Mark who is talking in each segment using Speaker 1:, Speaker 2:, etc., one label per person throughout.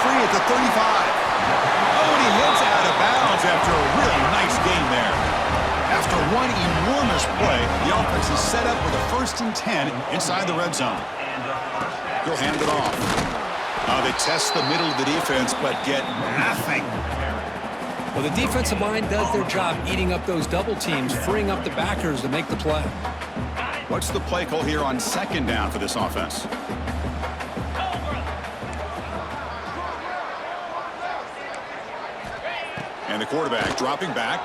Speaker 1: free at the 35. Oh, and he hits out of bounds after a really nice gain there. After one enormous play, the offense is set up with a 1st and 10 inside the red zone. He'll hand it off. They test the middle of the defense, but get nothing.
Speaker 2: Well, the defensive line does their job eating up those double teams, freeing up the backers to make the play.
Speaker 1: What's the play call here on 2nd down for this offense? And the quarterback dropping back.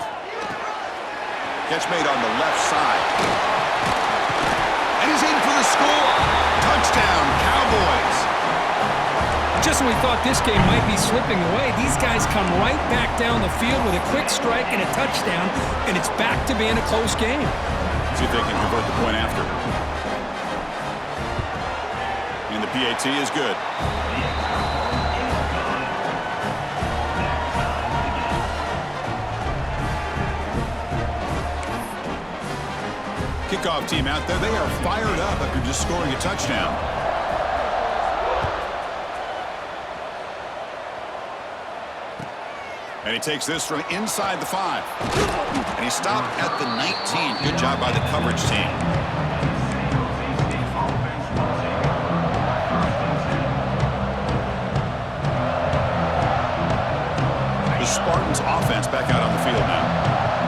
Speaker 1: Catch made on the left side. And he's in for the score. Touchdown, Cowboys.
Speaker 2: Just when we thought this game might be slipping away, these guys come right back down the field with a quick strike and a touchdown, and it's back to being a close game.
Speaker 1: See if they can convert the point after. And the PAT is good. Kickoff team out there. They are fired up after just scoring a touchdown. And he takes this from inside the 5. And he stopped at the 19. Good job by the coverage team. The Spartans offense back out on the field now.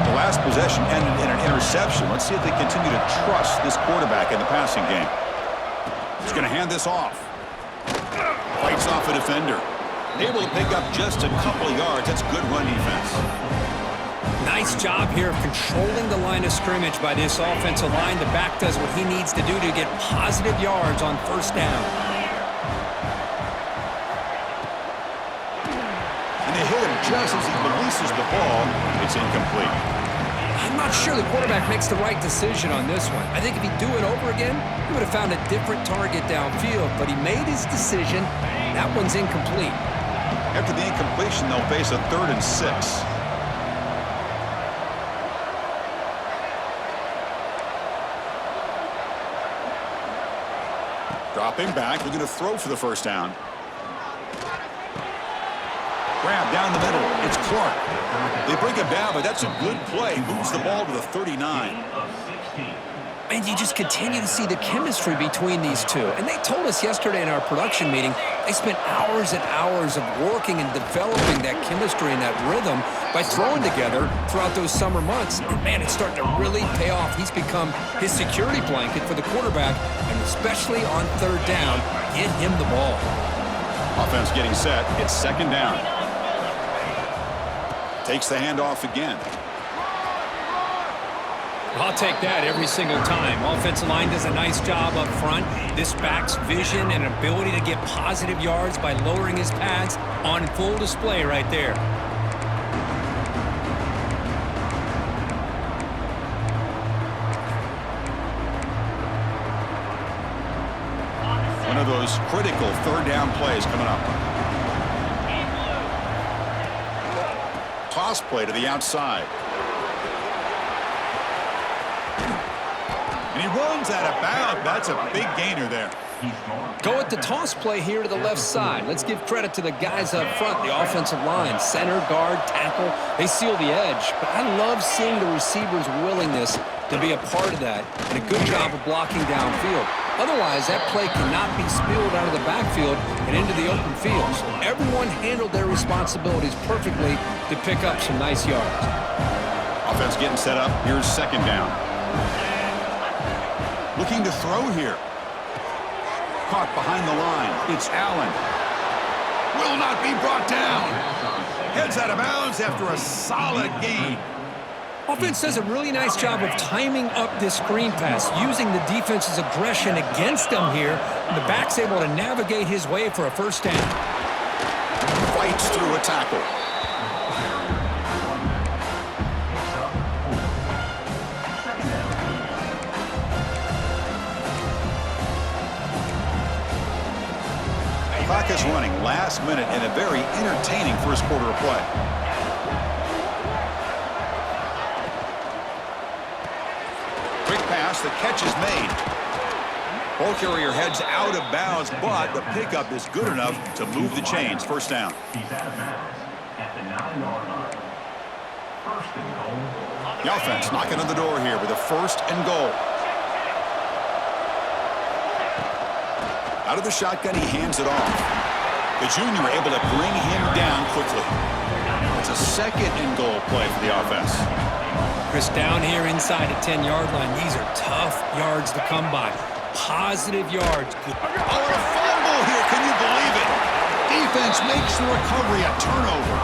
Speaker 1: The last possession ended in an interception. Let's see if they continue to trust this quarterback in the passing game. He's going to hand this off. Fights off a defender. Able to pick up just a couple of yards. That's good run defense.
Speaker 2: Nice job here of controlling the line of scrimmage by this offensive line. The back does what he needs to do to get positive yards on 1st down.
Speaker 1: And they hit him just as he releases the ball. It's incomplete.
Speaker 2: I'm not sure the quarterback makes the right decision on this one. I think if he'd do it over again, he would have found a different target downfield, but he made his decision. That one's incomplete.
Speaker 1: After the incompletion, they'll face a 3rd and 6. Dropping back, looking to throw for the 1st down. Grab down the middle. It's Clark. They bring him down, but that's a good play. Moves the ball to the 39.
Speaker 2: And you just continue to see the chemistry between these two. And they told us yesterday in our production meeting, they spent hours and hours of working and developing that chemistry and that rhythm by throwing together throughout those summer months. And, man, it's starting to really pay off. He's become his security blanket for the quarterback, and especially on 3rd down, get him the ball.
Speaker 1: Offense getting set. It's 2nd down. Takes the handoff again.
Speaker 2: I'll take that every single time. Offensive line does a nice job up front. This back's vision and ability to get positive yards by lowering his pads on full display right there.
Speaker 1: One of those critical 3rd down plays coming up. Toss play to the outside. And he runs out of bounds. That's a big gainer there.
Speaker 2: Go with the toss play here to the left side. Let's give credit to the guys up front, the offensive line, center, guard, tackle. They seal the edge. But I love seeing the receiver's willingness to be a part of that and a good job of blocking downfield. Otherwise, that play cannot be spilled out of the backfield and into the open field. So everyone handled their responsibilities perfectly to pick up some nice yards.
Speaker 1: Offense getting set up. Here's 2nd down. Looking to throw here. Caught behind the line. It's Allen. Will not be brought down. Heads out of bounds after a solid gain.
Speaker 2: Offense does a really nice job of timing up this screen pass, using the defense's aggression against them here. The back's able to navigate his way for a 1st down.
Speaker 1: Fights through a tackle. Clock is running last minute in a very entertaining 1st quarter of play. Quick pass, the catch is made. Ball carrier heads out of bounds, but the pickup is good enough to move the chains. First down. The offense knocking on the door here with a 1st and goal. Out of the shotgun, he hands it off. The junior able to bring him down quickly. It's a 2nd and goal play for the offense.
Speaker 2: Chris, down here inside the 10-yard line, these are tough yards to come by. Positive yards.
Speaker 1: Oh, a fumble here. Can you believe it? Defense makes the recovery a turnover.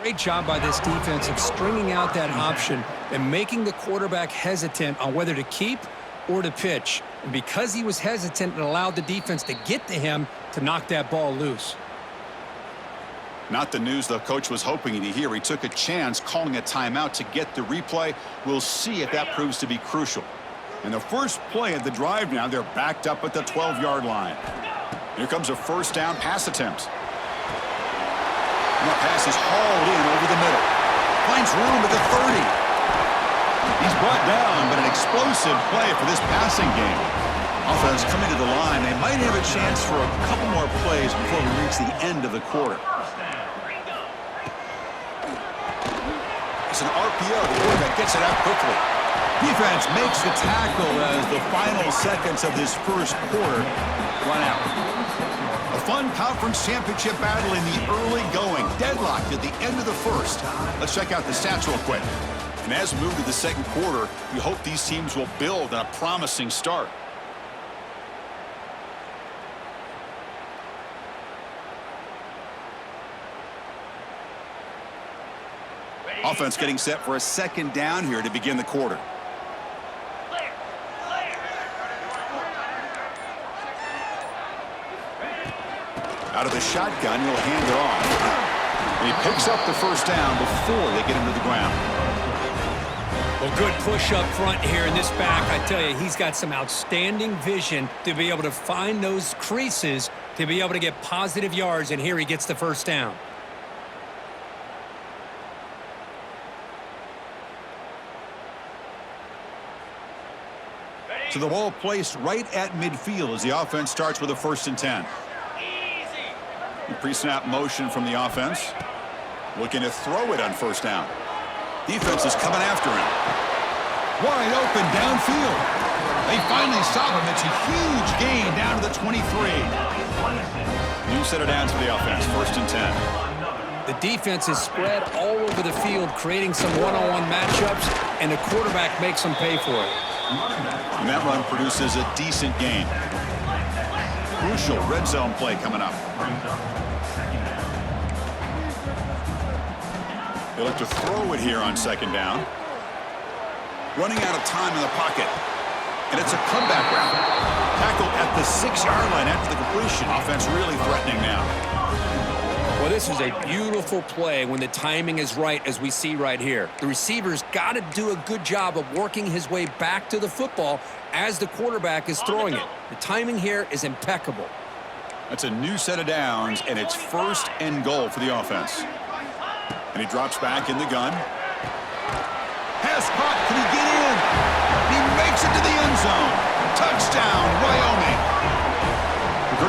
Speaker 2: Great job by this defense of stringing out that option and making the quarterback hesitant on whether to keep or to pitch. And because he was hesitant, it allowed the defense to get to him to knock that ball loose.
Speaker 1: Not the news the coach was hoping to hear. He took a chance calling a timeout to get the replay. We'll see if that proves to be crucial. And the first play of the drive now, they're backed up at the 12-yard line. Here comes a 1st down pass attempt. And that pass is hauled in over the middle. Finds room at the 30. He's brought down, but an explosive play for this passing game. Offense coming to the line. They might have a chance for a couple more plays before we reach the end of the quarter. It's an RPO. The quarterback gets it out quickly. Defense makes the tackle as the final seconds of this first quarter run out. A fun conference championship battle in the early going. Deadlocked at the end of the first. Let's check out the stats real quick. And as we move to the second quarter, we hope these teams will build on a promising start. Offense getting set for a 2nd down here to begin the quarter. Out of the shotgun, he'll hand it off. And he picks up the 1st down before they get him to the ground.
Speaker 2: Well, good push up front here in this back. I tell you, he's got some outstanding vision to be able to find those creases, to be able to get positive yards, and here he gets the 1st down.
Speaker 1: So the ball placed right at midfield as the offense starts with a 1st and 10. Pre-snap motion from the offense. Looking to throw it on 1st down. Defense is coming after him. Wide open downfield. They finally stop him. It's a huge gain down to the 23. New set of downs for the offense. 1st and 10.
Speaker 2: The defense is spread all over the field, creating some one-on-one matchups, and the quarterback makes them pay for it.
Speaker 1: And that run produces a decent gain. Crucial red zone play coming up. They look to throw it here on 2nd down. Running out of time in the pocket. And it's a comeback route. Tackled at the 6-yard line after the completion. Offense really threatening now.
Speaker 2: Well, this is a beautiful play when the timing is right, as we see right here. The receiver's got to do a good job of working his way back to the football as the quarterback is throwing it. The timing here is impeccable.
Speaker 1: That's a new set of downs, and it's 1st and goal for the offense. And he drops back in the gun. Pass caught. Can he get in? He makes it to the end zone. Touchdown, Wyoming.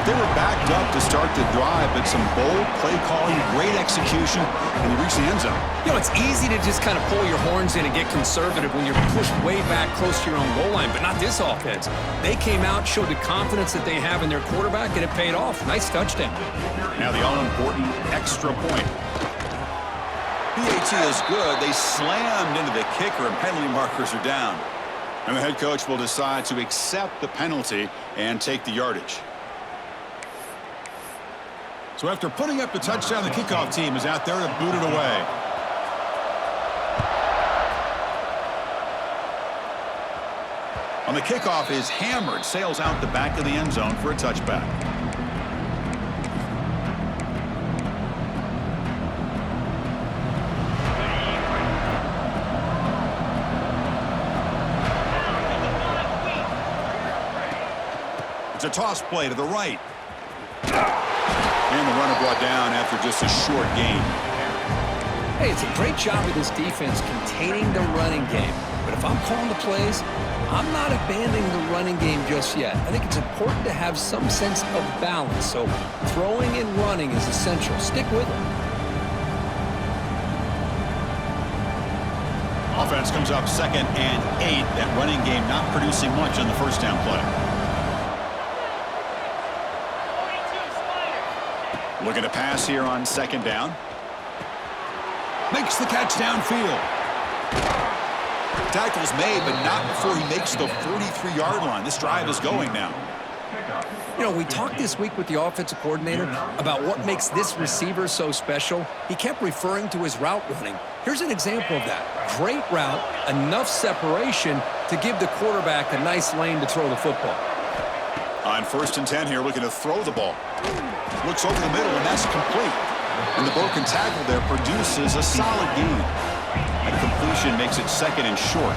Speaker 1: They were backed up to start the drive, but some bold play calling, great execution, and they reached the end zone.
Speaker 2: You know, it's easy to just kind of pull your horns in and get conservative when you're pushed way back close to your own goal line, but not this offense. They came out, showed the confidence that they have in their quarterback, and it paid off. Nice touchdown.
Speaker 1: Now the all-important extra point. PAT is good. They slammed into the kicker, and penalty markers are down. And the head coach will decide to accept the penalty and take the yardage. So after putting up the touchdown, the kickoff team is out there to boot it away. On the kickoff is hammered, sails out the back of the end zone for a touchback. It's a toss play to the right. And the runner brought down after just a short gain.
Speaker 2: Hey, it's a great job of this defense containing the running game. But if I'm calling the plays, I'm not abandoning the running game just yet. I think it's important to have some sense of balance. So throwing and running is essential. Stick with it.
Speaker 1: Offense comes up 2nd and 8. That running game not producing much on the first down play. Looking to pass here on 2nd down. Makes the catch downfield. Tackle's made, but not before he makes the 43-yard line. This drive is going now.
Speaker 2: You know, we talked this week with the offensive coordinator about what makes this receiver so special. He kept referring to his route running. Here's an example of that. Great route, enough separation to give the quarterback a nice lane to throw the football.
Speaker 1: On 1st and 10 here, looking to throw the ball. Looks over the middle, and that's complete. And the broken tackle there produces a solid gain. And completion makes it 2nd and short.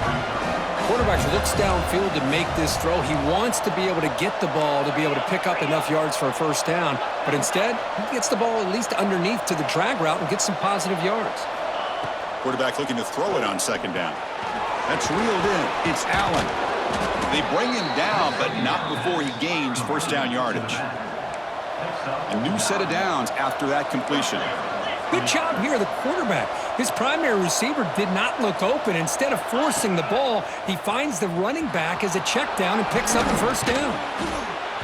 Speaker 2: Quarterback looks downfield to make this throw. He wants to be able to get the ball to be able to pick up enough yards for a first down. But instead, he gets the ball at least underneath to the drag route and gets some positive yards.
Speaker 1: Quarterback looking to throw it on 2nd down. That's reeled in. It's Allen. They bring him down, but not before he gains first down yardage. A new set of downs after that completion.
Speaker 2: Good job here, the quarterback. His primary receiver did not look open. Instead of forcing the ball, he finds the running back as a check down and picks up the first down.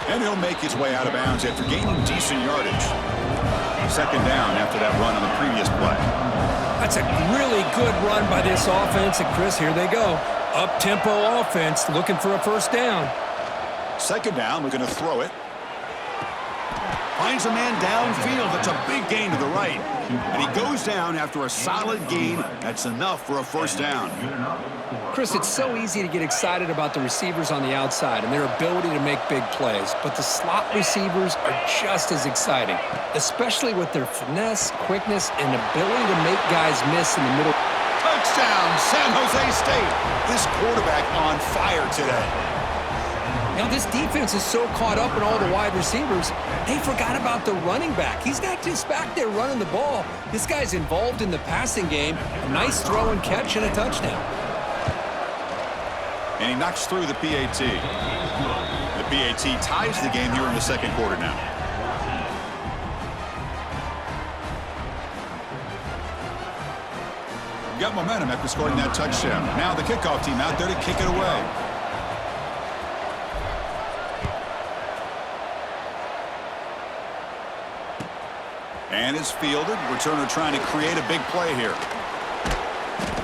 Speaker 1: And he'll make his way out of bounds after gaining decent yardage. 2nd down after that run on the previous play.
Speaker 2: That's a really good run by this offense. And Chris, here they go. Up-tempo offense looking for a first down.
Speaker 1: 2nd down, looking to throw it. Finds a man downfield. That's a big gain to the right. And he goes down after a solid gain. That's enough for a first down.
Speaker 2: Chris, it's so easy to get excited about the receivers on the outside and their ability to make big plays. But the slot receivers are just as exciting, especially with their finesse, quickness, and ability to make guys miss in the middle.
Speaker 1: Touchdown, San Jose State. This quarterback on fire today.
Speaker 2: Now, this defense is so caught up in all the wide receivers, they forgot about the running back. He's not just back there running the ball. This guy's involved in the passing game. A nice throw and catch and a touchdown.
Speaker 1: And he knocks through the PAT. The PAT ties the game here in the 2nd quarter now. Got momentum after scoring that touchdown. Now the kickoff team out there to kick it away. And it's fielded. Returner trying to create a big play here.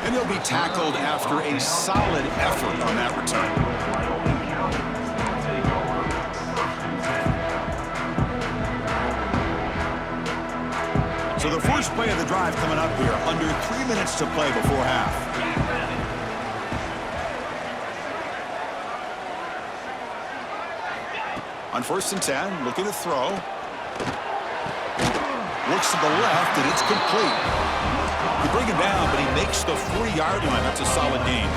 Speaker 1: And he'll be tackled after a solid effort on that return. So the first play of the drive coming up here. Under 3 minutes to play before half. On 1st and 10, looking to throw. Looks to the left, and it's complete. You bring him down, but he makes the 40-yard line. That's a solid gain.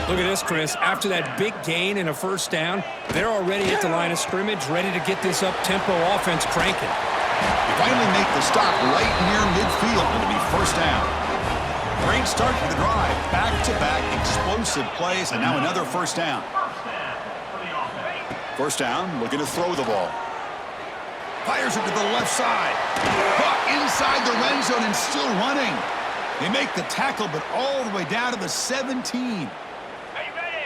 Speaker 2: Look at this, Chris. After that big gain and a first down, they're already at the line of scrimmage, ready to get this up-tempo offense cranking.
Speaker 1: They finally make the stop right near midfield. It'll be first down. Great start for the drive. Back-to-back explosive plays, and now another first down. First down, looking to throw the ball. Fires it to the left side. Caught inside the red zone and still running. They make the tackle, but all the way down to the 17.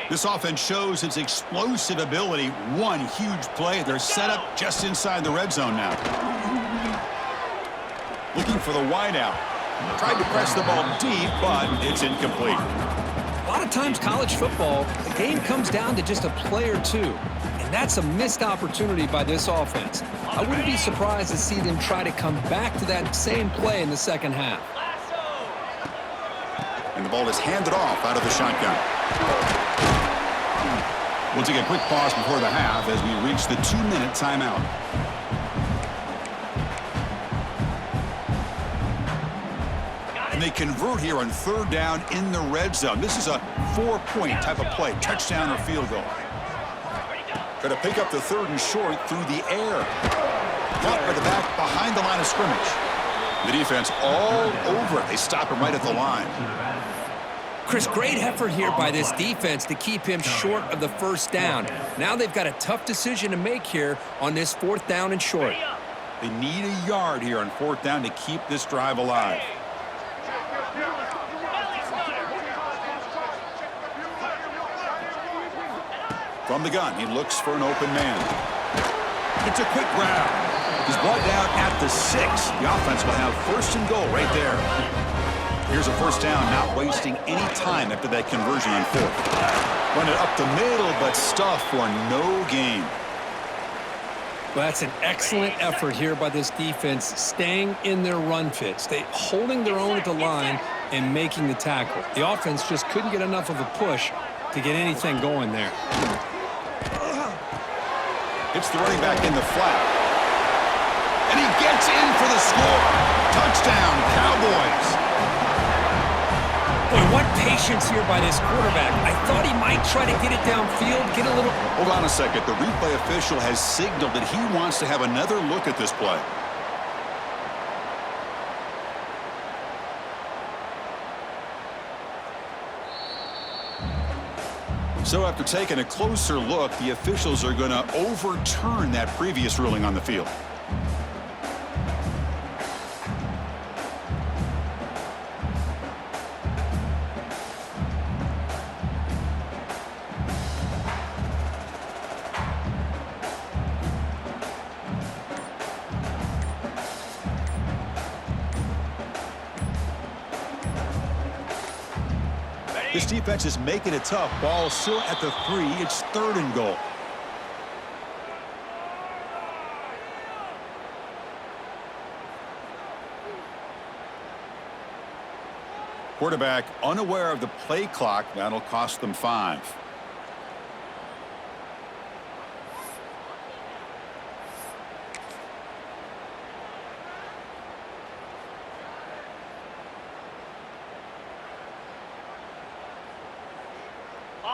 Speaker 1: This offense shows its explosive ability. One huge play. They're set up just inside the red zone now. Looking for the wideout. Tried to press the ball deep, but it's incomplete.
Speaker 2: A lot of times college football, the game comes down to just a play or two. And that's a missed opportunity by this offense. I wouldn't be surprised to see them try to come back to that same play in the second half.
Speaker 1: And the ball is handed off out of the shotgun. We'll take a quick pause before the half as we reach the 2-minute timeout. And they convert here on 3rd down in the red zone. This is a 4-point type of play, touchdown or field goal. Try to pick up the 3rd and short through the air. Caught by the back behind the line of scrimmage. The defense all over it. They stop him right at the line.
Speaker 2: Chris, great effort here by this defense to keep him short of the first down. Now they've got a tough decision to make here on this 4th down and short.
Speaker 1: They need a yard here on 4th down to keep this drive alive. From the gun, he looks for an open man. It's a quick grab. He's brought down at the 6. The offense will have 1st and goal right there. Here's a 1st down, not wasting any time after that conversion on 4th. Run it up the middle, but stuff for no gain.
Speaker 2: Well, that's an excellent effort here by this defense, staying in their run fits. They holding their own at the line and making the tackle. The offense just couldn't get enough of a push to get anything going there.
Speaker 1: Hits the running back in the flat. And he gets in for the score. Touchdown, Cowboys.
Speaker 2: Boy, what patience here by this quarterback. I thought he might try to get it downfield, get a little...
Speaker 1: Hold on a second. The replay official has signaled that he wants to have another look at this play. So after taking a closer look, the officials are going to overturn that previous ruling on the field. This defense is making it tough. Ball still at the 3. It's 3rd and goal. Quarterback unaware of the play clock. That'll cost them 5.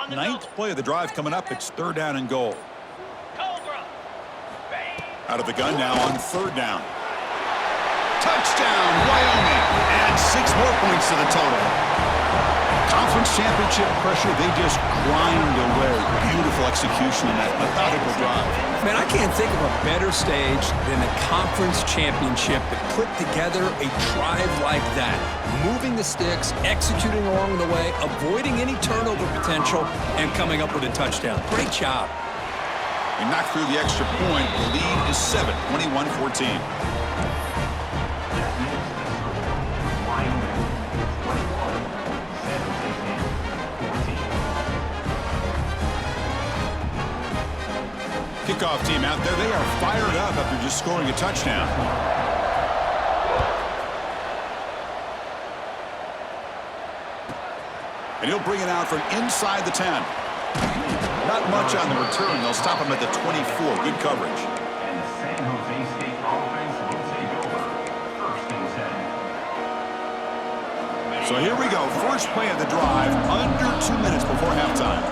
Speaker 1: Ninth play of the drive coming up. It's 3rd down and goal. Out of the gun now on 3rd down. Touchdown, Wyoming. Add 6 more points to the total. Conference championship pressure, they just grind away. Beautiful execution in that methodical drive.
Speaker 2: Man, I can't think of a better stage than the conference championship to put together a drive like that. Moving the sticks, executing along the way, avoiding any turnover potential, and coming up with a touchdown. Great job.
Speaker 1: He knocked through the extra point. The lead is 7, 21-14. Kickoff team out there. They are fired up after just scoring a touchdown. And he'll bring it out from inside the 10. Not much on the return. They'll stop him at the 24. Good coverage.
Speaker 3: And the San Jose State offense will take over 1st and 7.
Speaker 1: So here we go. First play of the drive under 2 minutes before halftime.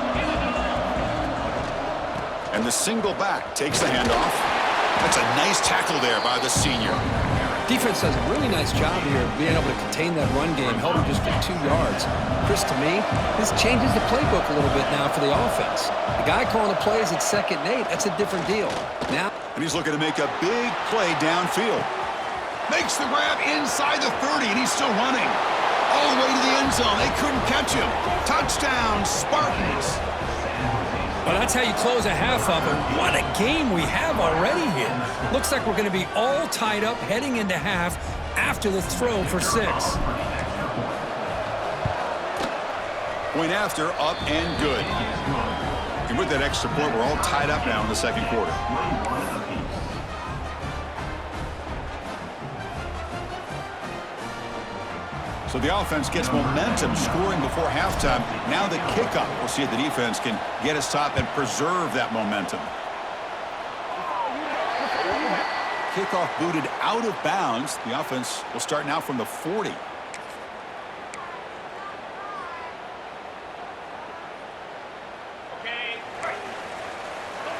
Speaker 1: And the single back takes the handoff. That's a nice tackle there by the senior.
Speaker 2: Defense does a really nice job here of being able to contain that run game, held him just for 2 yards. Chris, to me, this changes the playbook a little bit now for the offense. The guy calling the plays at 2nd and 8, that's a different deal. Now,
Speaker 1: and he's looking to make a big play downfield. Makes the grab inside the 30, and he's still running. All the way to the end zone. They couldn't catch him. Touchdown, Spartans.
Speaker 2: well, that's how you close a half of it. What a game we have already here. Looks like we're going to be all tied up heading into half after the throw for 6.
Speaker 1: Point after, up and good. And with that extra point, we're all tied up now in the 2nd quarter. So the offense gets momentum, scoring before halftime. Now the kickoff. We'll see if the defense can get us top and preserve that momentum. Kickoff booted out of bounds. The offense will start now from the 40.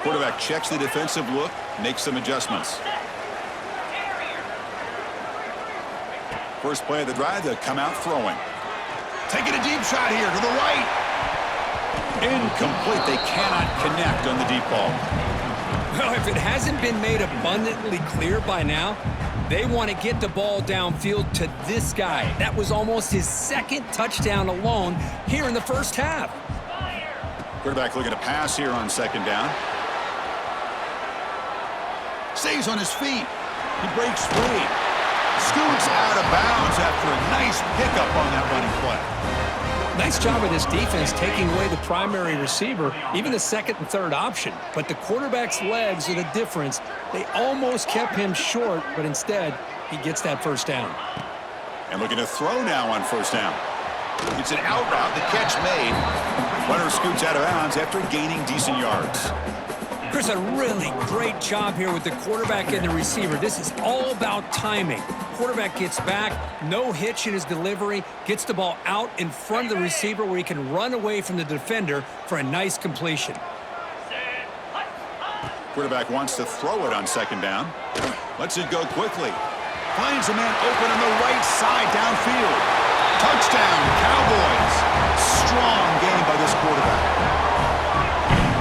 Speaker 1: Quarterback checks the defensive look, makes some adjustments. First play of the drive, they'll come out throwing. Taking a deep shot here to the right. Incomplete. They cannot connect on the deep ball.
Speaker 2: Well, if it hasn't been made abundantly clear by now, they want to get the ball downfield to this guy. That was almost his second touchdown alone here in the first half.
Speaker 1: Quarterback looking to pass here on second down. Stays on his feet. He breaks free. Scoots out of bounds after a nice pickup on that running play.
Speaker 2: Nice job of this defense taking away the primary receiver, even the second and third option. But the quarterback's legs are the difference. They almost kept him short, but instead, he gets that first down.
Speaker 1: And looking to throw now on first down. It's an out route. The catch made. Runner scoots out of bounds after gaining decent yards.
Speaker 2: Chris, a really great job here with the quarterback and the receiver. This is all about timing. Quarterback gets back, no hitch in his delivery, gets the ball out in front of the receiver where he can run away from the defender for a nice completion.
Speaker 1: Quarterback wants to throw it on second down. Lets it go quickly. Finds a man open on the right side downfield. Touchdown, Cowboys. Strong game by this quarterback.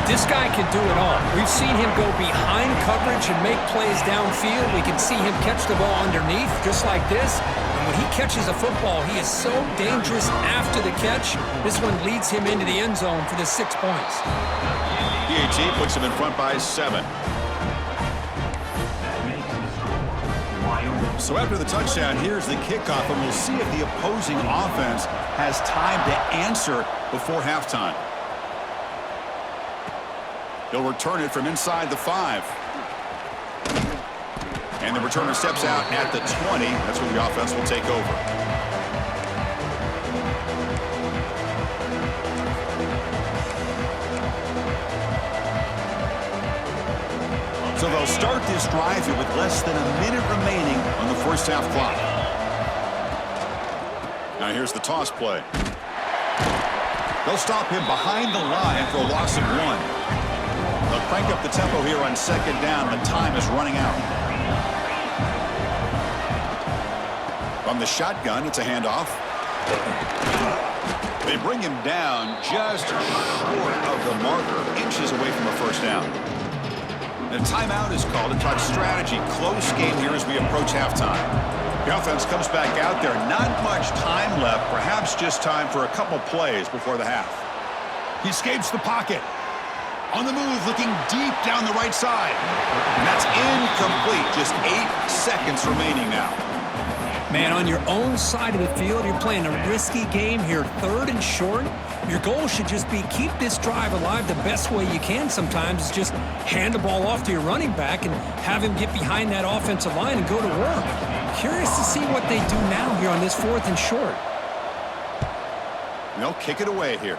Speaker 2: This guy can do it all. We've seen him go behind coverage and make plays downfield. We can see him catch the ball underneath just like this. And when he catches a football, he is so dangerous after the catch. This one leads him into the end zone for the 6 points.
Speaker 1: PAT puts him in front by 7. So after the touchdown, here's the kickoff, and we'll see if the opposing offense has time to answer before halftime. He'll return it from inside the 5. And the returner steps out at the 20. That's where the offense will take over. So they'll start this drive here with less than a minute remaining on the first half clock. Now here's the toss play. They'll stop him behind the line for a loss of 1. They'll crank up the tempo here on second down. The time is running out. From the shotgun, it's a handoff. They bring him down just short of the marker, inches away from a first down. And a timeout is called to talk strategy. Close game here as we approach halftime. The offense comes back out there. Not much time left. Perhaps just time for a couple plays before the half. He escapes the pocket. On the move, looking deep down the right side. And that's incomplete. Just 8 seconds remaining now.
Speaker 2: Man, on your own side of the field, you're playing a risky game here, 3rd and short. Your goal should just be keep this drive alive the best way you can sometimes. Is just hand the ball off to your running back and have him get behind that offensive line and go to work. Curious to see what they do now here on this 4th and short.
Speaker 1: They'll kick it away here.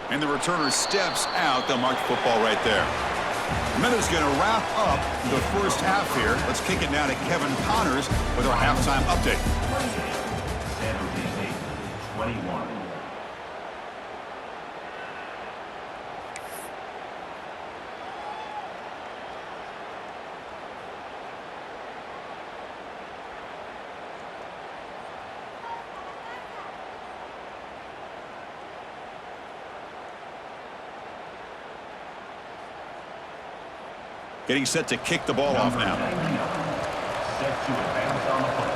Speaker 1: And the returner steps out. They'll mark the football right there. The minute's going to wrap up the first half here. Let's kick it now to Kevin Connors with our halftime update.
Speaker 3: San Jose State, 21.
Speaker 1: Getting set to kick the ball off now.
Speaker 3: Set to advance on the play.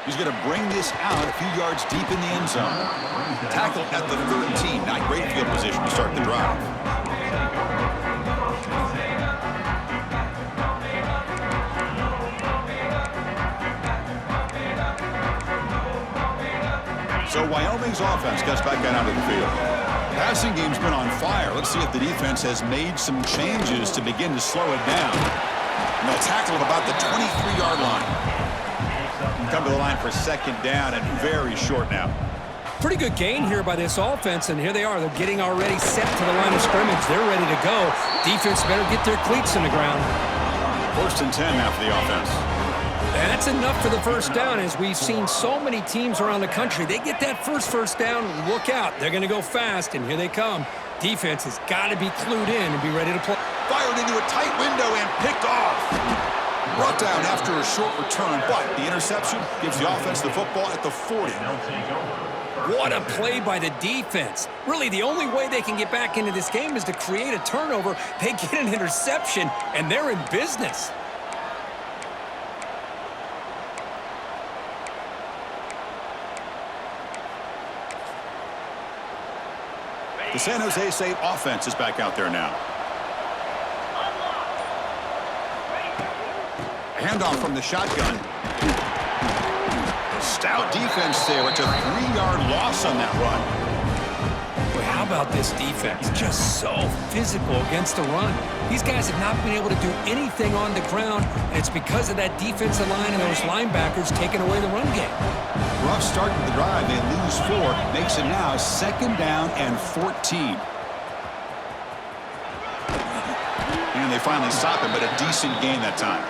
Speaker 1: He's going to bring this out a few yards deep in the end zone. Tackle at the 13. Not great field position to start the drive. So Wyoming's offense gets back out onto the field. Passing game's been on fire. Let's see if the defense has made some changes to begin to slow it down. And they'll tackle at about the 23-yard line. Come to the line for second down and very short now.
Speaker 2: Pretty good gain here by this offense, and here they are. They're getting already set to the line of scrimmage. They're ready to go. Defense better get their cleats in the ground.
Speaker 1: 1st and 10 now for the offense.
Speaker 2: That's enough for the first down. As we've seen so many teams around the country, they get that first down, look out. They're going to go fast, and here they come. Defense has got to be clued in and be ready to play.
Speaker 1: Fired into a tight window and picked off. Brought down after a short return, but the interception gives the offense the football at the 40.
Speaker 2: What a play by the defense. Really, the only way they can get back into this game is to create a turnover. They get an interception, and they're in business.
Speaker 1: The San Jose State offense is back out there now. A handoff from the shotgun. Stout defense there. It's a 3-yard loss on that run.
Speaker 2: Boy, how about this defense? Just so physical against the run. These guys have not been able to do anything on the ground, and it's because of that defensive line and those linebackers taking away the run game.
Speaker 1: Rough start to the drive. They lose 4. Makes it now 2nd down and 14. And they finally stop it, but a decent gain that time.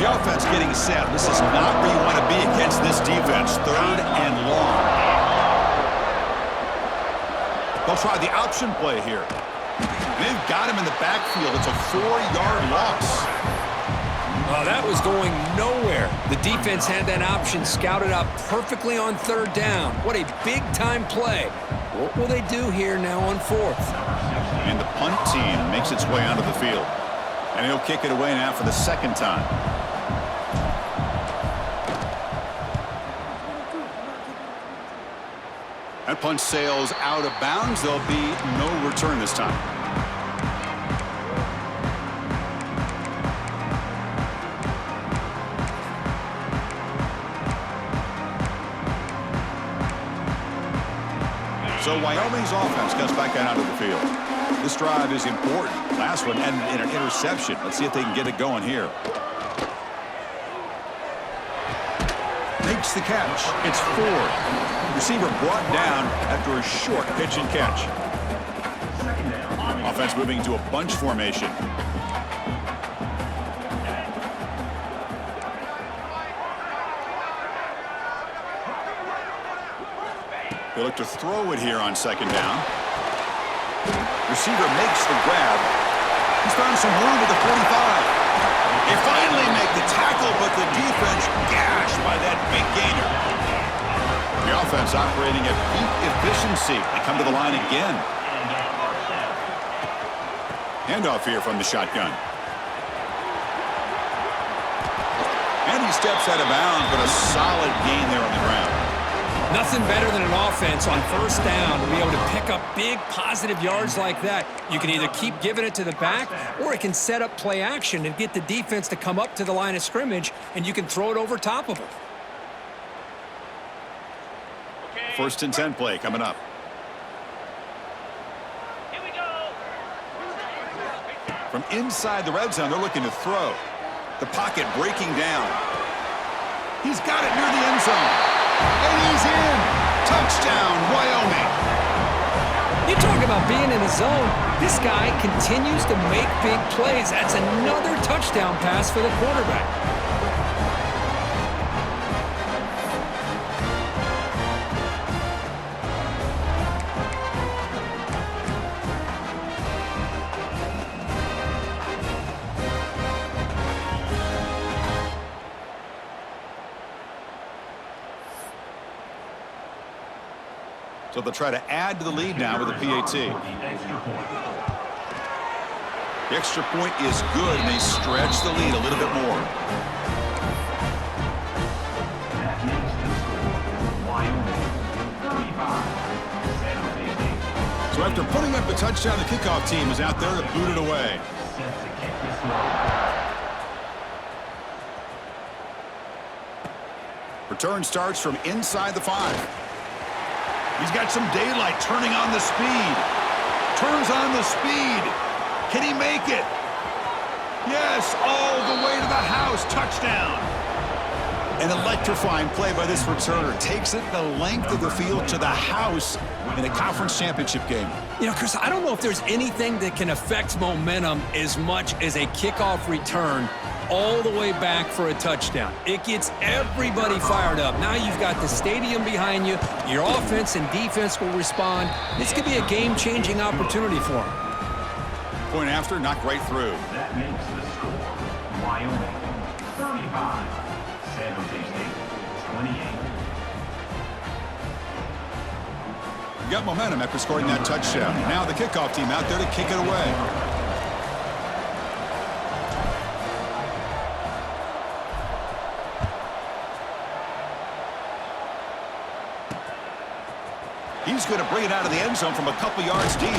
Speaker 1: Offense getting set. This is not where you want to be against this defense. 3rd and long. They'll try the option play here. They've got him in the backfield. It's a 4-yard loss.
Speaker 2: Oh, that was going nowhere. The defense had that option scouted out perfectly on 3rd down. What a big-time play. What will they do here now on 4th?
Speaker 1: And the punt team makes its way onto the field. And he'll kick it away now for the 2nd time. That punt sails out of bounds. There'll be no return this time. So Wyoming's offense comes back out onto the field. This drive is important. Last one ended in an interception. Let's see if they can get it going here. Makes the catch. It's 4. Receiver brought down after a short pitch and catch. Offense moving into a bunch formation. They look to throw it here on 2nd down. Receiver makes the grab. He's found some room at the 45. They finally make the tackle, but the defense gashed by that big gainer. The offense operating at peak efficiency. They come to the line again. Handoff here from the shotgun. And he steps out of bounds, but a solid gain there on the ground.
Speaker 2: Nothing better than an offense on 1st down to be able to pick up big positive yards like that. You can either keep giving it to the back, or it can set up play action and get the defense to come up to the line of scrimmage, and you can throw it over top of them.
Speaker 1: 1st and 10 play coming up.
Speaker 4: Here we go.
Speaker 1: From inside the red zone, they're looking to throw. The pocket breaking down. He's got it near the end zone. And he's in. Touchdown, Wyoming.
Speaker 2: You talk about being in the zone. This guy continues to make big plays. That's another touchdown pass for the quarterback.
Speaker 1: So they'll try to add to the lead now with a PAT. The extra point is good, and they stretch the lead a little bit more.
Speaker 3: That makes the score Wyoming 35, San Jose State.
Speaker 1: So after putting up a touchdown, the kickoff team is out there to boot it away.
Speaker 3: Set to kick this one.
Speaker 1: Return starts from inside the 5. He's got some daylight, turning on the speed. Turns on the speed. Can he make it? Yes, all the way to the house. Touchdown. An electrifying play by this returner. Takes it the length of the field to the house in a conference championship game.
Speaker 2: You know, Chris, I don't know if there's anything that can affect momentum as much as a kickoff return all the way back for a touchdown. It gets everybody fired up. Now you've got the stadium behind you. Your offense and defense will respond. This could be a game-changing opportunity for them.
Speaker 1: Point after, knocked right through.
Speaker 3: That makes the score Wyoming 35, San Jose State 28.
Speaker 1: Got momentum after scoring that touchdown. Now the kickoff team out there to kick it away. He's going to bring it out of the end zone from a couple yards deep.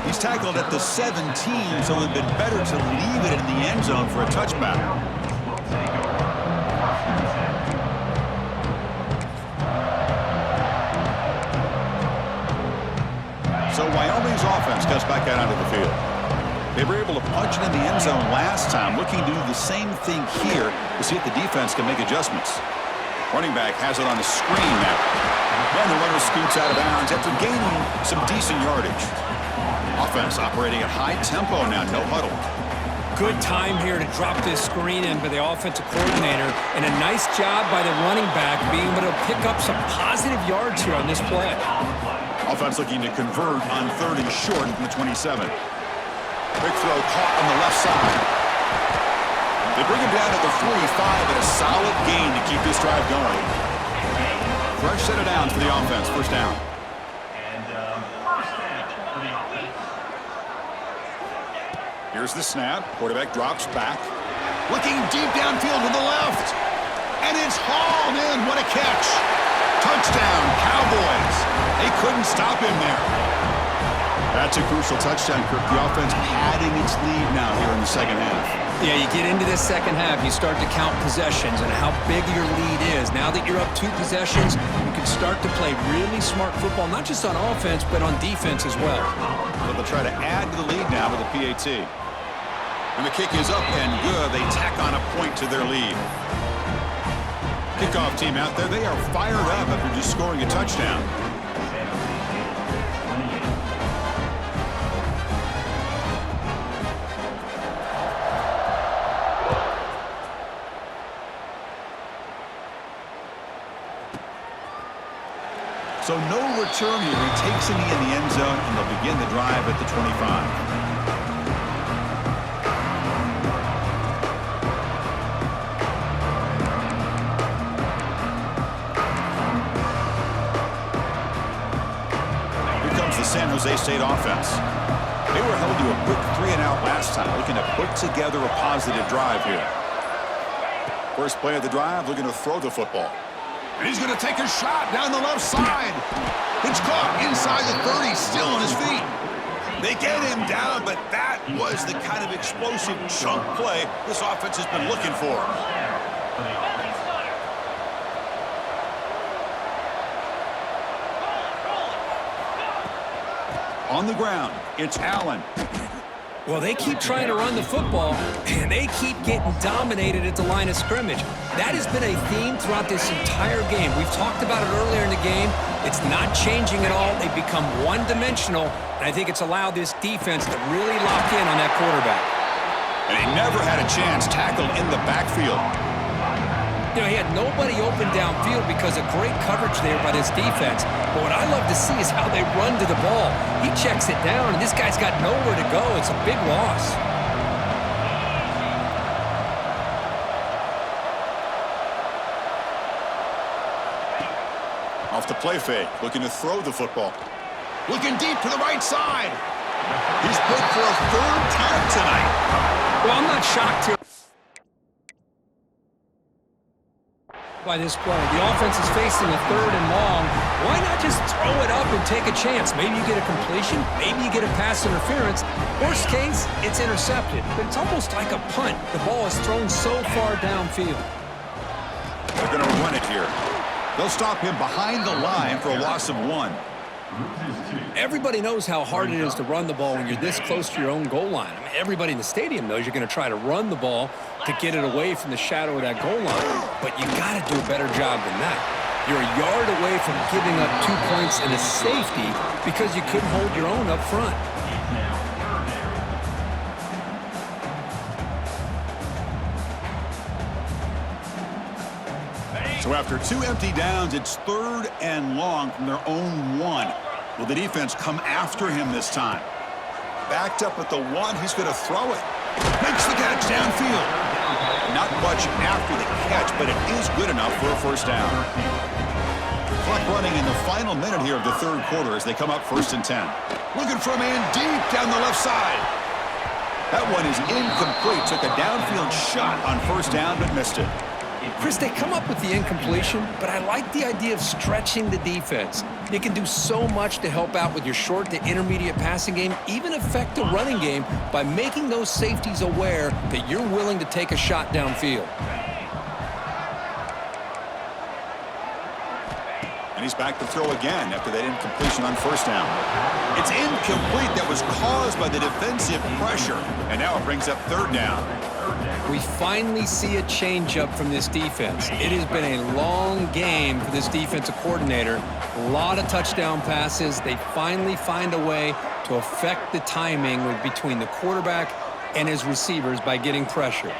Speaker 1: He's tackled at the 17, so it would have been better to leave it in the end zone for a touchback.
Speaker 3: Will take over. First and 10.
Speaker 1: So Wyoming's offense comes back out onto the field. They were able to punch it in the end zone last time, looking to do the same thing here to see if the defense can make adjustments. Running back has it on the screen now. And the runner scoots out of bounds after gaining some decent yardage. Offense operating at high tempo now, no huddle.
Speaker 2: Good time here to drop this screen in by the offensive coordinator, and a nice job by the running back being able to pick up some positive yards here on this play.
Speaker 1: Offense looking to convert on 3rd and short from the 27. Quick throw caught on the left side. They bring him down to the 45 and a solid gain to keep this drive going. Fresh set of downs for the offense. First down.
Speaker 3: And first down for the offense.
Speaker 1: Here's the snap. Quarterback drops back. Looking deep downfield to the left. And it's hauled in. What a catch. Touchdown, Cowboys. They couldn't stop him there. That's a crucial touchdown, Kirk. The offense padding its lead now here in the second half.
Speaker 2: Yeah, you get into this second half, you start to count possessions and how big your lead is. Now that you're up 2 possessions, you can start to play really smart football, not just on offense, but on defense as well.
Speaker 1: So they'll try to add to the lead now with a PAT. And the kick is up and good. They tack on a point to their lead. Kickoff team out there, they are fired up after just scoring a touchdown.
Speaker 3: San Jose State 28.
Speaker 1: So no return here. He takes it in the end zone, and they'll begin the drive at the 25. Here comes the San Jose State offense. They were held to a quick 3-and-out last time, looking to put together a positive drive here. First play of the drive, looking to throw the football. And he's going to take a shot down the left side. It's caught inside the 30, still on his feet. They get him down, but that was the kind of explosive chunk play this offense has been looking for. On the ground, it's Allen.
Speaker 2: Well, they keep trying to run the football, and they keep getting dominated at the line of scrimmage. That has been a theme throughout this entire game. We've talked about it earlier in the game. It's not changing at all. They've become one-dimensional, and I think it's allowed this defense to really lock in on that quarterback.
Speaker 1: And he never had a chance tackled in the backfield.
Speaker 2: You know, he had nobody open downfield because of great coverage there by this defense. But what I love to see is how they run to the ball. He checks it down, and this guy's got nowhere to go. It's a big loss.
Speaker 1: Off the play fake, looking to throw the football. Looking deep to the right side. He's put for a 3rd time tonight.
Speaker 2: Well, I'm not shocked here by this play. The offense is facing a 3rd and long. Why not just throw it up and take a chance? Maybe you get a completion. Maybe you get a pass interference. Worst case, it's intercepted. But it's almost like a punt. The ball is thrown so far downfield.
Speaker 1: They're going to run it here. They'll stop him behind the line for a loss of 1.
Speaker 3: Loses 2.
Speaker 2: Everybody knows how hard it is to run the ball when you're this close to your own goal line. I mean, everybody in the stadium knows you're going to try to run the ball to get it away from the shadow of that goal line. But you got to do a better job than that. You're a yard away from giving up 2 points and a safety because you couldn't hold your own up front.
Speaker 1: So after 2 empty downs, it's 3rd and long from their own 1. Will the defense come after him this time? Backed up at the 1, he's going to throw it. Makes the catch downfield. Not much after the catch, but it is good enough for a first down. Clock running in the final minute here of the 3rd quarter as they come up 1st and 10. Looking for a man deep down the left side. That one is incomplete. Took a downfield shot on 1st down, but missed it.
Speaker 2: Chris, they come up with the incompletion, but I like the idea of stretching the defense. You can do so much to help out with your short to intermediate passing game, even affect the running game by making those safeties aware that you're willing to take a shot downfield.
Speaker 1: And he's back to throw again after that incompletion on 1st down. It's incomplete. That was caused by the defensive pressure. And now it brings up 3rd down.
Speaker 2: We finally see a change-up from this defense. It has been a long game for this defensive coordinator. A lot of touchdown passes. They finally find a way to affect the timing between the quarterback and his receivers by getting pressure.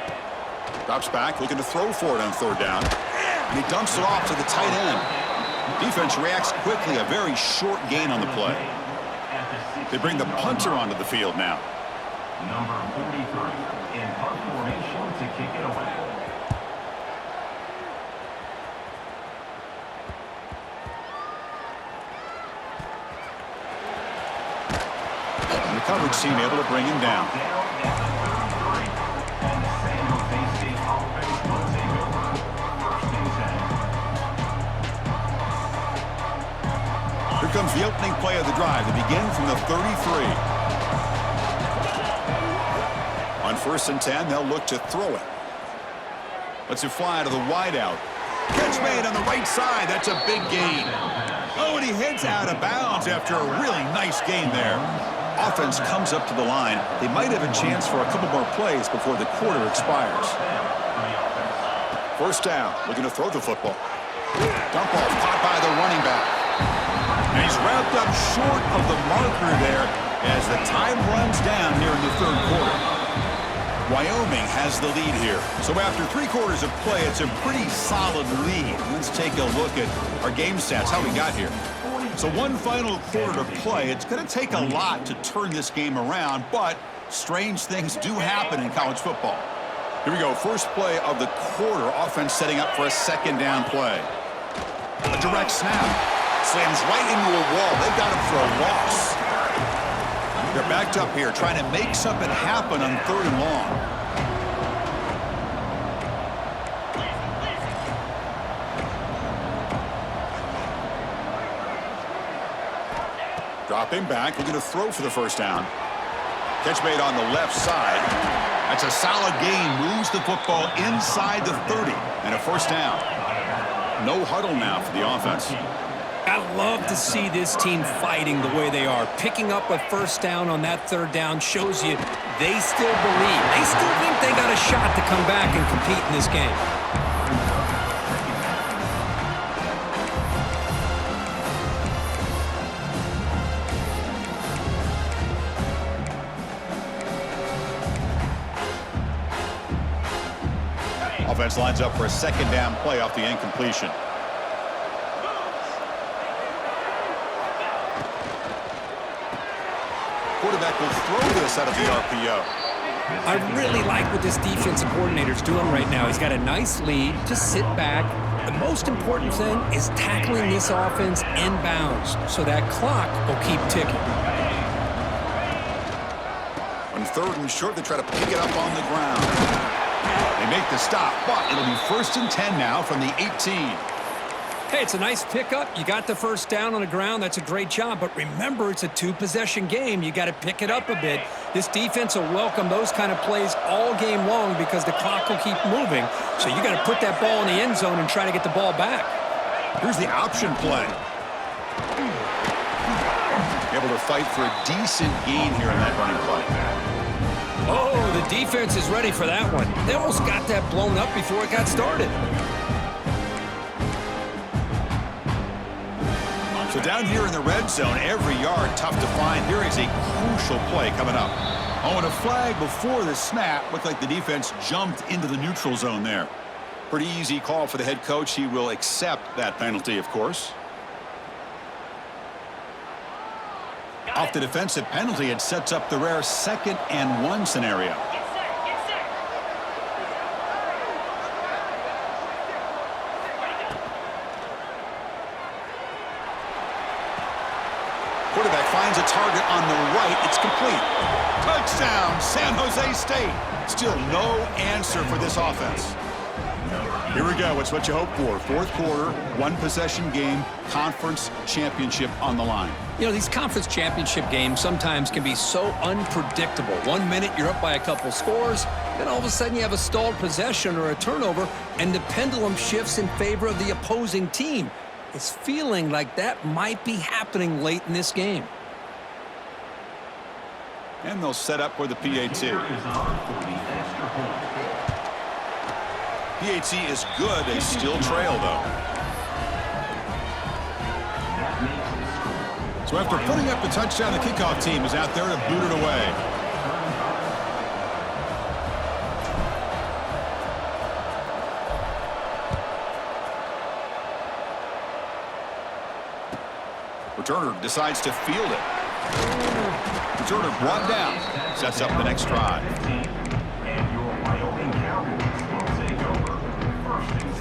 Speaker 1: Drops back, looking to throw for it on 3rd down. And he dumps it off to the tight end. Defense reacts quickly, a very short gain on the play. They bring the punter onto the field now.
Speaker 3: Number 43 in punt formation to kick it away.
Speaker 1: And the coverage team able to bring him down. Here comes the opening play of the drive. They begin from the 33. On 1st and 10, they'll look to throw it. Lets it fly to the wideout. Catch made on the right side. That's a big gain. Oh, and he heads out of bounds after a really nice gain there. Offense comes up to the line. They might have a chance for a couple more plays before the quarter expires. 1st down, looking to throw the football. Dump off, caught by the running back. And he's wrapped up short of the marker there as the time runs down here in the 3rd quarter. Wyoming has the lead here. So after 3 quarters of play, it's a pretty solid lead. Let's take a look at our game stats, how we got here. So 1 final quarter to play. It's going to take a lot to turn this game around, but strange things do happen in college football. Here we go, first play of the quarter. Offense setting up for a 2nd down play. A direct snap. Slams right into a wall. They've got him for a loss. They're backed up here, trying to make something happen on 3rd and long. Dropping back, looking to throw for the 1st down. Catch made on the left side. That's a solid gain, moves the football inside the 30, and a 1st down. No huddle now for the offense.
Speaker 2: I love to see this team fighting the way they are. Picking up a 1st down on that 3rd down shows you they still believe. They still think they got a shot to come back and compete in this game.
Speaker 1: Offense lines up for a 2nd down play off the incompletion. Quarterback will throw this out of the RPO.
Speaker 2: I really like what this defensive coordinator's doing right now. He's got a nice lead. Just sit back. The most important thing is tackling this offense inbounds so that clock will keep ticking.
Speaker 1: On 3rd and short, they try to pick it up on the ground. They make the stop, but it'll be 1st and 10 now from the 18.
Speaker 2: Hey, it's a nice pickup. You got the 1st down on the ground. That's a great job. But remember, it's a 2-possession game. You got to pick it up a bit. This defense will welcome those kind of plays all game long because the clock will keep moving. So you got to put that ball in the end zone and try to get the ball back.
Speaker 1: Here's the option play. Able to fight for a decent gain here in that running play.
Speaker 2: Oh, the defense is ready for that one. They almost got that blown up before it got started.
Speaker 1: So down here in the red zone, every yard tough to find. Here is a crucial play coming up. Oh, and a flag before the snap. Looked like the defense jumped into the neutral zone there. Pretty easy call for the head coach. He will accept that penalty, of course. Off the defensive penalty, it sets up the rare 2nd and 1 scenario. Quarterback finds a target on the right. It's complete. Touchdown, San Jose State. Still no answer for this offense. Here we go. It's what you hope for. 4th quarter, 1-possession game, conference championship on the line.
Speaker 2: You know, these conference championship games sometimes can be so unpredictable. 1 minute you're up by a couple scores, then all of a sudden you have a stalled possession or a turnover, and the pendulum shifts in favor of the opposing team. It's feeling like that might be happening late in this game.
Speaker 1: And they'll set up for the PAT. PAT is good. They still trail, though. So after putting up the touchdown, the kickoff team is out there to boot it away. Returner decides to field it. Returner brought down. Sets up the next drive.
Speaker 3: And your Wyoming Cowboys will take over 1st and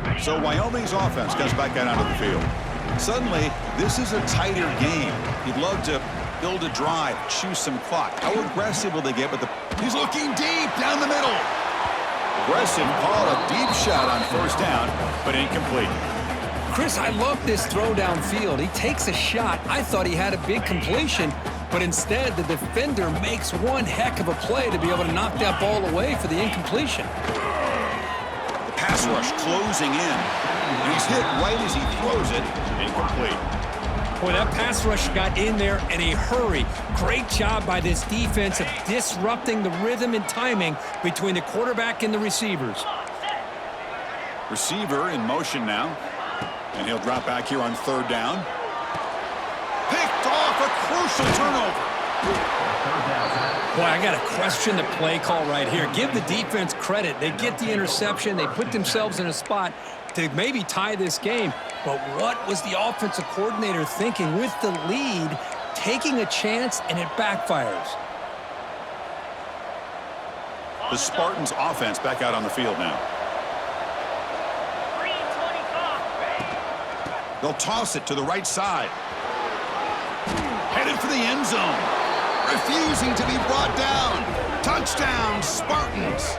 Speaker 3: 10.
Speaker 1: So Wyoming's offense comes back out onto the field. Suddenly, this is a tighter game. He'd love to build a drive, choose some clock. How aggressive will they get? He's looking deep down the middle. Aggressive call, a deep shot on 1st down, but incomplete.
Speaker 2: Chris, I love this throw downfield. He takes a shot. I thought he had a big completion, but instead the defender makes one heck of a play to be able to knock that ball away for the incompletion.
Speaker 1: The pass rush closing in. He's hit right as he throws it. Incomplete.
Speaker 2: Boy, that pass rush got in there in a hurry. Great job by this defense of disrupting the rhythm and timing between the quarterback and the receivers.
Speaker 1: Receiver in motion now. And he'll drop back here on 3rd down. Picked off, a crucial turnover.
Speaker 2: Boy, I got to question the play call right here. Give the defense credit. They get the interception. They put themselves in a spot to maybe tie this game. But what was the offensive coordinator thinking with the lead, taking a chance, and it backfires?
Speaker 1: The Spartans offense back out on the field now. They'll toss it to the right side. Headed for the end zone. Refusing to be brought down. Touchdown, Spartans.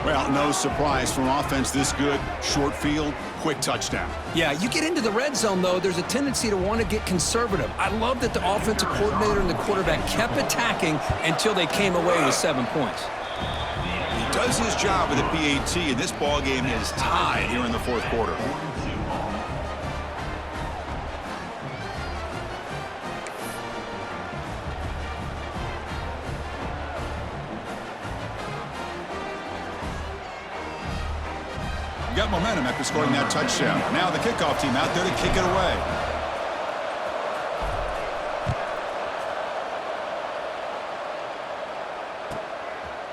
Speaker 1: Well, no surprise from offense this good. Short field, quick touchdown.
Speaker 2: Yeah, you get into the red zone, though, there's a tendency to want to get conservative. I love that the offensive coordinator and the quarterback kept attacking until they came away with 7 points.
Speaker 1: He does his job with the PAT, and this ball game is tied here in the 4th quarter. Got momentum after scoring that touchdown. Now the kickoff team out there to kick it away.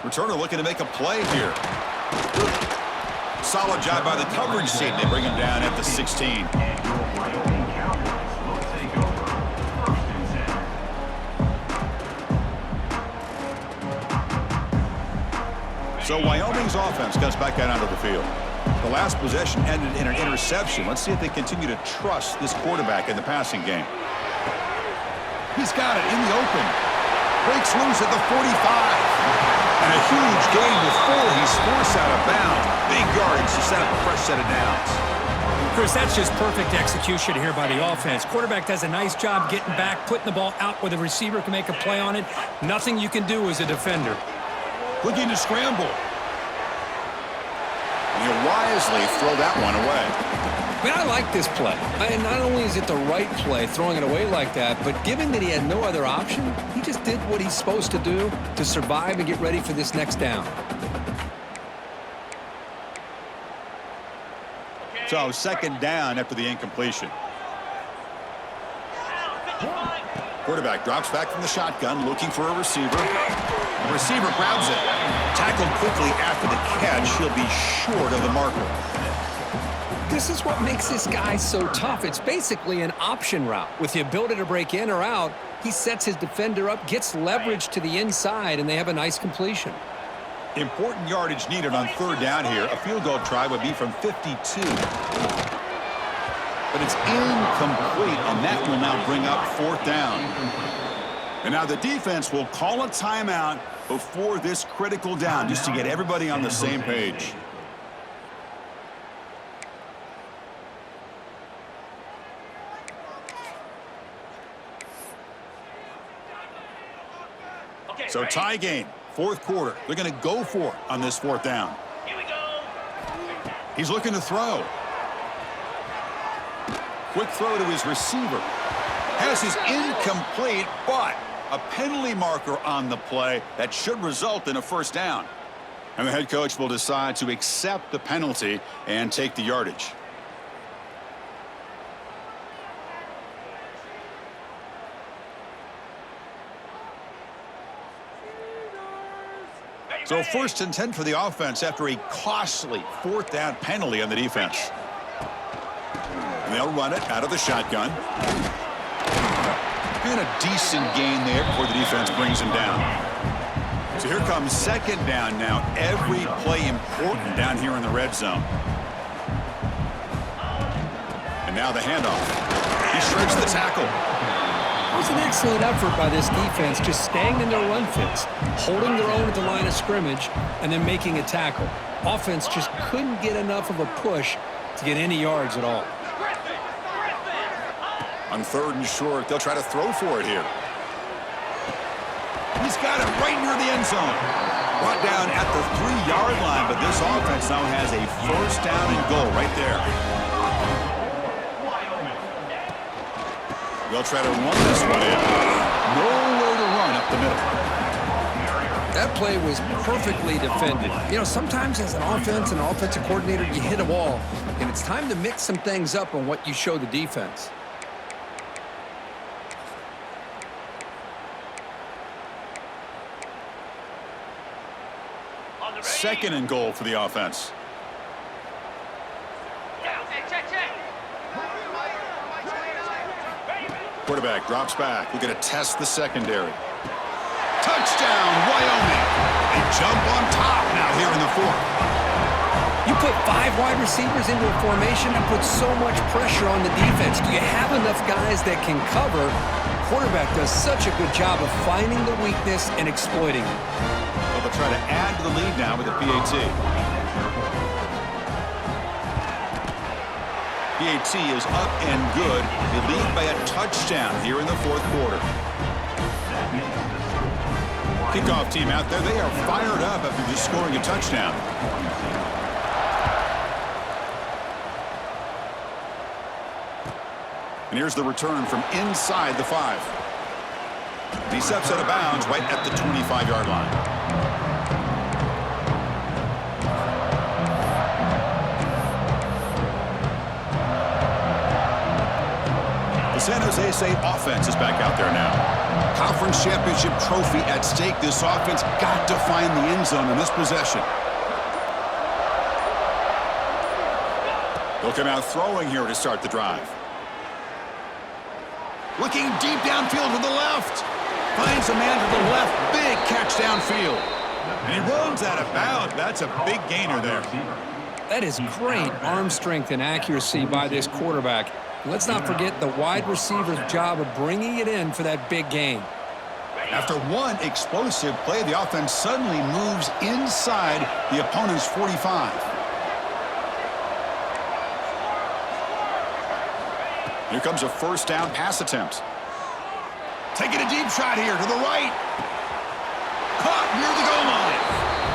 Speaker 1: Returner looking to make a play here. Solid job by the coverage team. They bring him down at the 16. So Wyoming's offense comes back out onto the field. The last possession ended in an interception. Let's see if they continue to trust this quarterback in the passing game. He's got it in the open. Breaks loose at the 45. And a huge gain before he's forced out of bounds. Big yardage to set up a fresh set of downs.
Speaker 2: Chris, that's just perfect execution here by the offense. Quarterback does a nice job getting back, putting the ball out where the receiver can make a play on it. Nothing you can do as a defender.
Speaker 1: Looking to scramble. And he'll wisely throw that one away.
Speaker 2: Man, I like this play. And not only is it the right play, throwing it away like that, but given that he had no other option, he just did what he's supposed to do to survive and get ready for this next down.
Speaker 1: So second down after the incompletion. Quarterback drops back from the shotgun, looking for a receiver. The receiver grabs it. Tackled quickly after the catch. He'll be short of the marker.
Speaker 2: This is what makes this guy so tough. It's basically an option route. With the ability to break in or out, he sets his defender up, gets leverage to the inside, and they have a nice completion.
Speaker 1: Important yardage needed on third down here. A field goal try would be from 52. But it's incomplete, and that will now bring up fourth down. And now the defense will call a timeout before this critical down, just to get everybody on the same page. So tie game, fourth quarter. They're going to go for it on this fourth down.
Speaker 3: Here we go.
Speaker 1: He's looking to throw. Quick throw to his receiver. Has his incomplete, but a penalty marker on the play that should result in a first down. And the head coach will decide to accept the penalty and take the yardage. So 1st and 10 for the offense after a costly fourth down penalty on the defense. And they'll run it out of the shotgun. And a decent gain there before the defense brings him down. So here comes second down now. Every play important down here in the red zone. And now the handoff. He shreds the tackle.
Speaker 2: It was an excellent effort by this defense, just staying in their run fits, holding their own at the line of scrimmage, and then making a tackle. Offense just couldn't get enough of a push to get any yards at all.
Speaker 1: On third and short, they'll try to throw for it here. He's got it right near the end zone. Brought down at the 3-yard line, but this offense now has a first down and goal right there. They'll try to run this one in. Nowhere to run up the middle.
Speaker 2: That play was perfectly defended. You know, sometimes as an offensive coordinator, you hit a wall, and it's time to mix some things up on what you show the defense.
Speaker 1: Second and goal for the offense. Quarterback drops back. We're going to test the secondary. Touchdown, Wyoming. They jump on top now here in the fourth.
Speaker 2: You put 5 wide receivers into a formation and put so much pressure on the defense. Do you have enough guys that can cover? The quarterback does such a good job of finding the weakness and exploiting it.
Speaker 1: Well, they'll try to add to the lead now with the PAT. PAT is up and good. They lead by a touchdown here in the fourth quarter. Kickoff team out there. They are fired up after just scoring a touchdown. And here's the return from inside the 5. He steps out of bounds right at the 25-yard line. The San Jose State offense is back out there now. Conference championship trophy at stake. This offense got to find the end zone in this possession. They'll come out throwing here to start the drive. Looking deep downfield to the left. Finds a man to the left. Big catch downfield. And he runs out of bounds. That's a big gainer there.
Speaker 2: That is great arm strength and accuracy by this quarterback. Let's not forget the wide receiver's job of bringing it in for that big gain.
Speaker 1: After one explosive play, the offense suddenly moves inside the opponent's 45. Here comes a first down pass attempt. Taking a deep shot here to the right. Caught near the goal line.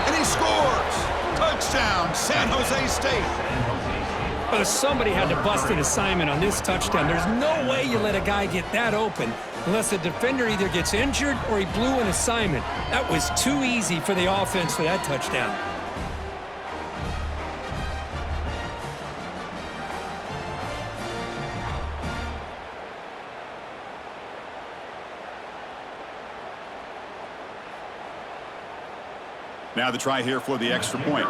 Speaker 1: And he scores. Touchdown, San Jose State.
Speaker 4: Well, somebody had to bust an assignment on this touchdown. There's no way you let a guy get that open unless the defender either gets injured or he blew an assignment. That was too easy for the offense for that touchdown.
Speaker 1: Now the try here for the extra point.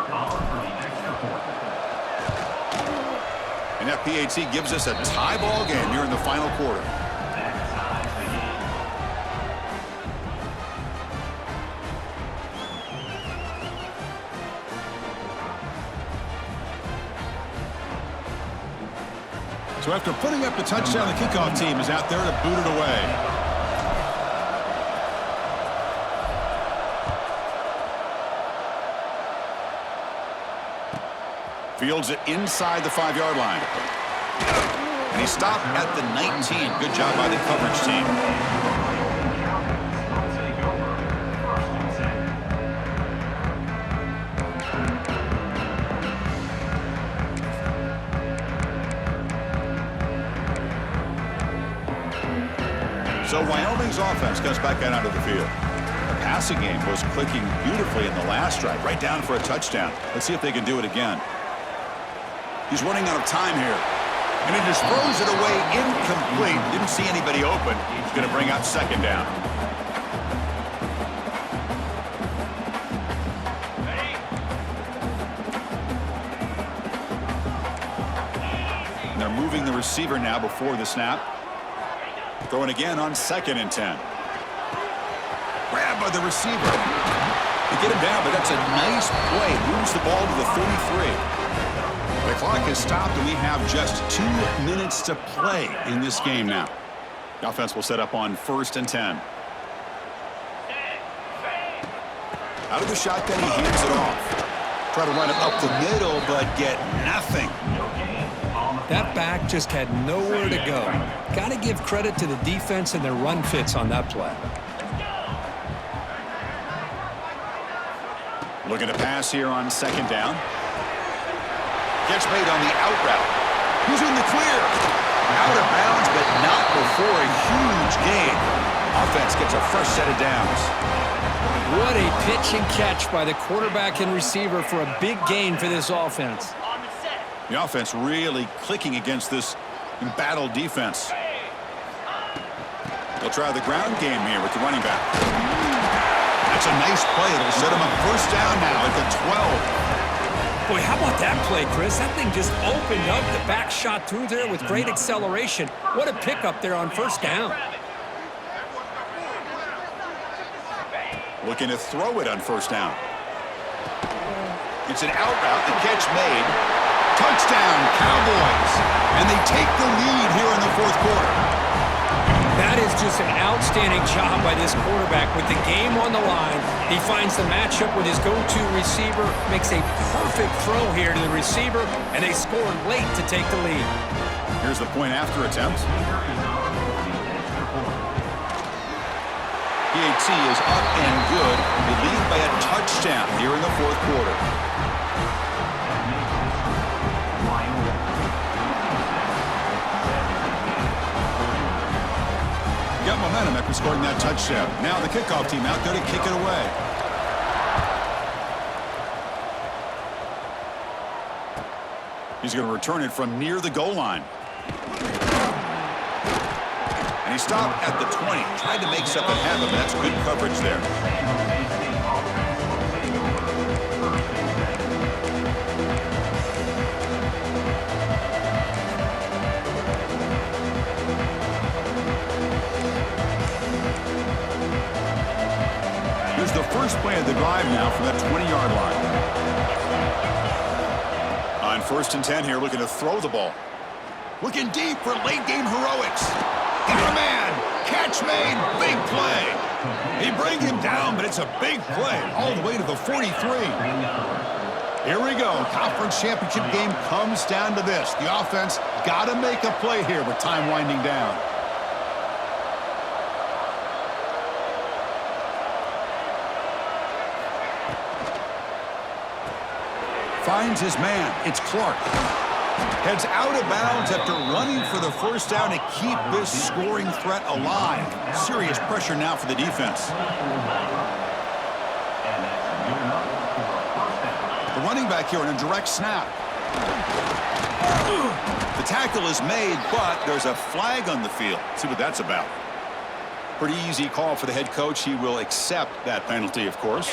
Speaker 1: And that PAT gives us a tie ball game here in the final quarter. So after putting up the touchdown, the kickoff team is out there to boot it away. Fields it inside the 5-yard line. And he stopped at the 19. Good job by the coverage team. So Wyoming's offense comes back out onto the field. The passing game was clicking beautifully in the last drive, right down for a touchdown. Let's see if they can do it again. He's running out of time here. And he just throws it away incomplete. Didn't see anybody open. He's going to bring up second down. And they're moving the receiver now before the snap. Throwing again on 2nd and 10. Grabbed by the receiver. They get him down, but that's a nice play. Moves the ball to the 33. The clock is stopped, and we have just 2 minutes to play in this game now. The offense will set up on 1st and 10. Out of the shotgun, he hands it off. Try to run it up the middle, but get nothing.
Speaker 2: That back just had nowhere to go. Got to give credit to the defense and their run fits on that play.
Speaker 1: Looking to pass here on 2nd down. Catch made on the out route. He's in the clear. Out of bounds, but not before a huge gain. Offense gets a fresh set of downs.
Speaker 2: What a pitch and catch by the quarterback and receiver for a big gain for this offense.
Speaker 1: The offense really clicking against this embattled defense. They'll try the ground game here with the running back. That's a nice play. It'll set him up 1st down now at the 12.
Speaker 2: Boy, how about that play, Chris? That thing just opened up. The back shot through there with great acceleration. What a pickup there on 1st down.
Speaker 1: Looking to throw it on 1st down. It's an out route. The catch made. Touchdown, Cowboys. And they take the lead here in the 4th quarter.
Speaker 2: That is just an outstanding job by this quarterback with the game on the line. He finds the matchup with his go-to receiver, makes a perfect throw here to the receiver, and they scored late to take the lead.
Speaker 1: Here's the point after attempt. PAT is up and good. They lead by a touchdown here in the 4th quarter. Got momentum after scoring that touchdown. Now the kickoff team out there to kick it away. He's going to return it from near the goal line. And he stopped at the 20. Tried to make something happen, but that's good coverage there. Here's the first play of the drive now from that 20-yard line. On 1st and 10 here, looking to throw the ball. Looking deep for late-game heroics. Got a man. Catch made. Big play. They bring him down, but it's a big play all the way to the 43. Here we go. Conference championship game comes down to this. The offense got to make a play here with time winding down. Finds his man. It's Clark. Heads out of bounds after running for the first down to keep this scoring threat alive. Serious pressure now for the defense. The running back here in a direct snap. The tackle is made, but there's a flag on the field. Let's see what that's about. Pretty easy call for the head coach. He will accept that penalty, of course.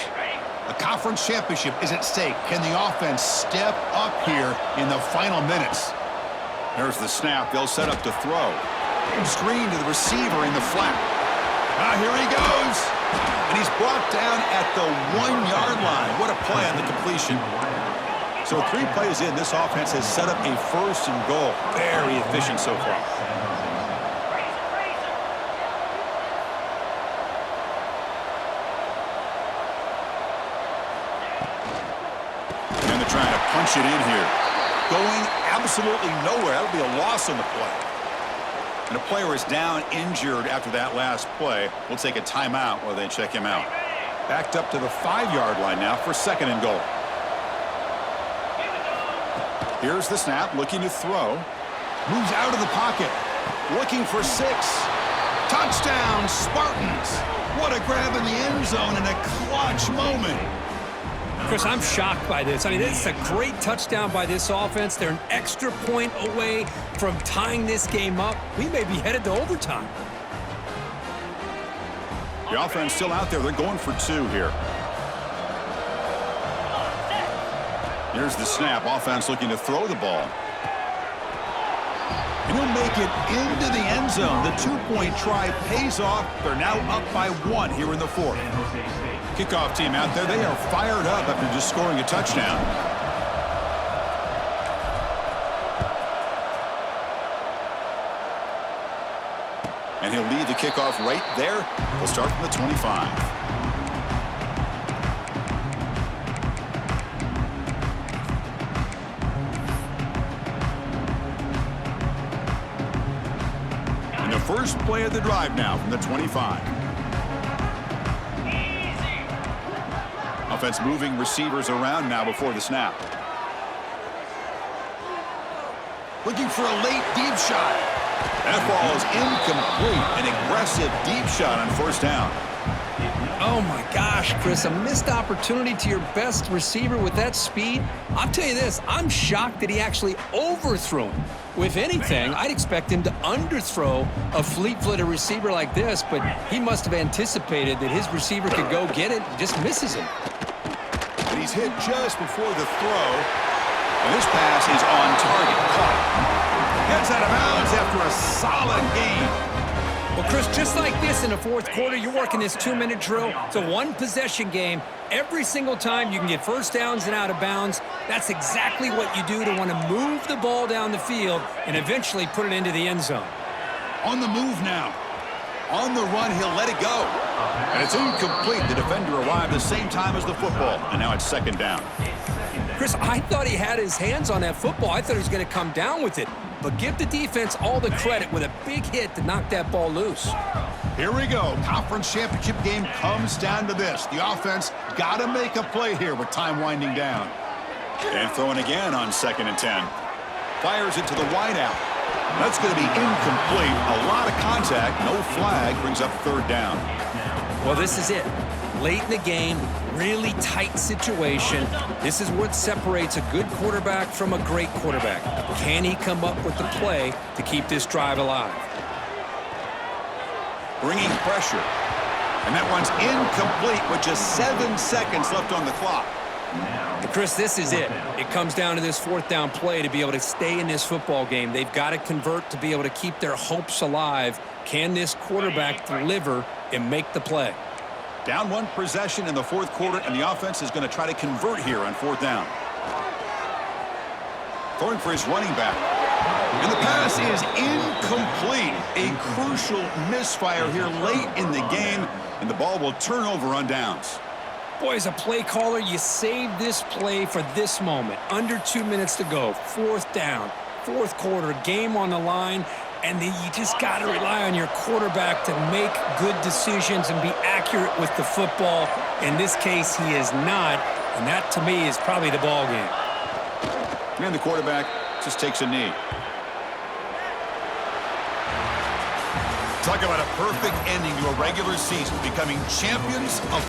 Speaker 1: A conference championship is at stake. Can the offense step up here in the final minutes? There's the snap. They'll set up to throw. Screen to the receiver in the flat. Here he goes. And he's brought down at the 1-yard line. What a play on the completion. So 3 plays in, this offense has set up a 1st and goal. Very efficient so far. And they're trying to punch it in here. Going absolutely nowhere. That'll be a loss on the play. And a player is down injured after that last play. We'll take a timeout while they check him out. Backed up to the 5-yard line now for 2nd and goal. Here's the snap, looking to throw. Moves out of the pocket. Looking for 6. Touchdown, Spartans. What a grab in the end zone and a clutch moment.
Speaker 4: Chris, I'm shocked by this. I mean, it's a great touchdown by this offense. They're an extra point away from tying this game up. We may be headed to overtime.
Speaker 1: The offense still out there. They're going for 2 here. Here's the snap. Offense looking to throw the ball. And he'll make it into the end zone. The 2-point try pays off. They're now up by 1 here in the 4th. Kickoff team out there. They are fired up after just scoring a touchdown. And he'll lead the kickoff right there. They'll start from the 25. And the first play of the drive now from the 25. Offense moving receivers around now before the snap. Looking for a late deep shot. That ball is incomplete. An aggressive deep shot on 1st down.
Speaker 2: Oh, my gosh, Chris, a missed opportunity to your best receiver with that speed. I'll tell you this, I'm shocked that he actually overthrew him. If anything, I'd expect him to underthrow a fleet-footed receiver like this, but he must have anticipated that his receiver could go get it and just misses him.
Speaker 1: And he's hit just before the throw. And this pass is on target. Caught. Gets out of bounds after a solid gain.
Speaker 4: Well, Chris, just like this in the 4th quarter, you're working this 2-minute drill. It's a 1-possession game. Every single time you can get 1st downs and out of bounds, that's exactly what you do to want to move the ball down the field and eventually put it into the end zone.
Speaker 1: On the move now. On the run, he'll let it go. And it's incomplete. The defender arrived the same time as the football. And now it's 2nd down.
Speaker 2: Chris, I thought he had his hands on that football. I thought he was going to come down with it. But give the defense all the credit with a big hit to knock that ball loose.
Speaker 1: Here we go. Conference championship game comes down to this. The offense got to make a play here with time winding down. And throwing again on 2nd and 10. Fires it to the wideout. That's going to be incomplete. A lot of contact. No flag. Brings up 3rd down.
Speaker 2: Well, this is it. Late in the game, really tight situation. This is what separates a good quarterback from a great quarterback. Can he come up with the play to keep this drive alive?
Speaker 1: Bringing pressure. And that one's incomplete with just 7 seconds left on the clock.
Speaker 2: Chris, this is it. It comes down to this 4th down play to be able to stay in this football game. They've got to convert to be able to keep their hopes alive. Can this quarterback deliver and make the play?
Speaker 1: Down 1 possession in the 4th quarter, and the offense is going to try to convert here on 4th down. Throwing for his running back. And the pass is incomplete. A crucial misfire here late in the game, and the ball will turn over on downs.
Speaker 2: Boy, as a play caller, you save this play for this moment. Under 2 minutes to go. 4th down, 4th quarter, game on the line. And then you just got to rely on your quarterback to make good decisions and be accurate with the football. In this case, he is not. And that, to me, is probably the ball game.
Speaker 1: And the quarterback Just takes a knee. Talk about a perfect ending to a regular season, becoming champions of